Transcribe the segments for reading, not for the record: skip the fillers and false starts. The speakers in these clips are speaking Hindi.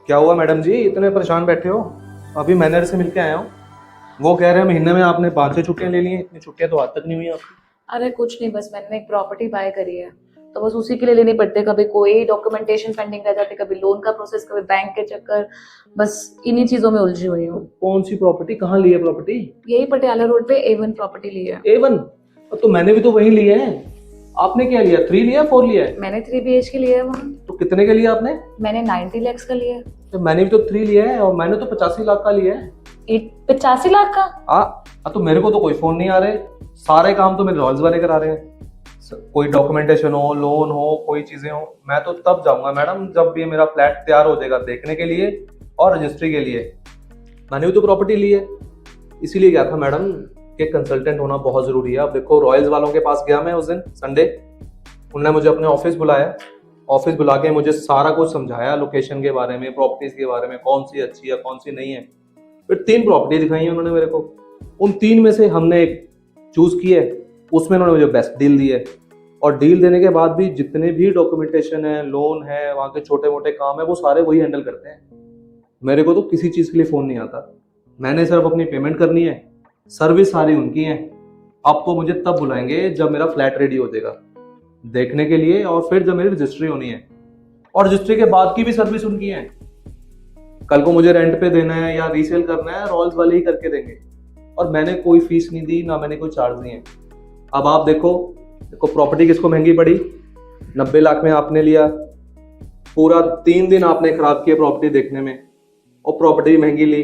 क्या हुआ मैडम जी, इतने परेशान बैठे हो? अभी मैनेजर से मिलके आया हूँ। वो कह रहे हैं महीने में आपने 5-6 छुट्टियां ले ली हैं। इतनी छुट्टियां तो आज तक नहीं हुई आपकी। अरे कुछ नहीं, बस मैंने एक प्रॉपर्टी बाय करी है तो बस उसी के लिए लेनी पड़ती है। कभी कोई डॉक्यूमेंटेशन पेंडिंग रह जाती है, कभी लोन का प्रोसेस, कभी बैंक के चक्कर। बस इन्हीं चीजों में उलझी हुई हूँ। कौन सी प्रॉपर्टी, कहाँ ली है प्रॉपर्टी? यही पटियाला रोड पे A1 प्रॉपर्टी ली है। A1? तो मैंने भी तो वही ली है। आपने क्या लिया, 3 लिया 4 लिया है? मैंने 3 BHK लिया है वहाँ। तो कितने का लिया आपने? मैंने 90 lakhs का लिया है। तो मैंने भी तो 3 लिया है और मैंने तो 85 लाख का लिया है। 85 लाख का? तो मेरे को तो कोई फोन नहीं आ रहे। सारे काम तो मेरे रॉयल्स वाले करा रहे हैं। कोई डॉक्यूमेंटेशन हो, लोन हो, कोई चीजें हो, मैं तो तब जाऊंगा मैडम जब भी मेरा फ्लैट तैयार हो जाएगा देखने के लिए और रजिस्ट्री के लिए। मैंने भी तो प्रॉपर्टी ली है, इसीलिए गया था मैडम कि कंसल्टेंट होना बहुत जरूरी है। अब देखो, रॉयल्स वालों के पास गया मैं उस दिन संडे। उन्होंने मुझे अपने ऑफिस बुलाया। ऑफिस बुला के मुझे सारा कुछ समझाया, लोकेशन के बारे में, प्रॉपर्टीज के बारे में, कौन सी अच्छी है कौन सी नहीं है। फिर 3 प्रॉपर्टी दिखाई है उन्होंने मेरे को। उन 3 में से हमने एक चूज की है। उसमें उन्होंने मुझे बेस्ट डील दी है। और डील देने के बाद भी जितने भी डॉक्यूमेंटेशन है, लोन है, वहाँ के छोटे मोटे काम है, वो सारे वही हैंडल करते हैं। मेरे को तो किसी चीज़ के लिए फ़ोन नहीं आता। मैंने सिर्फ अपनी पेमेंट करनी है, सर्विस सारी उनकी है। अब तो मुझे तब बुलाएंगे जब मेरा फ्लैट रेडी हो जाएगा देखने के लिए, और फिर जब मेरी रजिस्ट्री होनी है, और रजिस्ट्री के बाद की भी सर्विस उनकी है। कल को मुझे रेंट पे देना है या रीसेल करना है, रॉयल्स वाले ही करके देंगे। और मैंने कोई फीस नहीं दी, ना मैंने कोई चार्ज दिए। अब आप देखो प्रॉपर्टी किसको महंगी पड़ी। 90 लाख में आपने लिया, पूरा 3 दिन आपने खराब किए प्रॉपर्टी देखने में, और प्रॉपर्टी महंगी ली।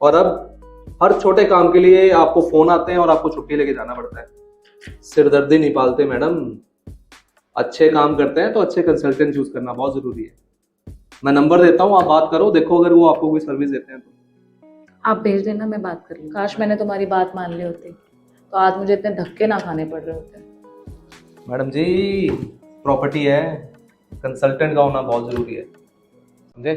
और अब हर छोटे काम के लिए आपको फोन आते हैं और आपको छुट्टी लेके जाना पड़ता है। सिरदर्दी नहीं पालते मैडम। अच्छे काम करते हैं तो अच्छे कंसल्टेंट चूज करना बहुत जरूरी है। मैं नंबर देता हूँ, आप बात करो, देखो अगर वो आपको कोई सर्विस देते हैं तो। आप भेज देना, मैं बात कर लूँ। काश मैंने तुम्हारी बात मान ली होती तो आज मुझे इतने धक्के ना खाने पड़ रहे होते। मैडम जी, प्रॉपर्टी है, कंसल्टेंट का होना बहुत जरूरी है, समझे?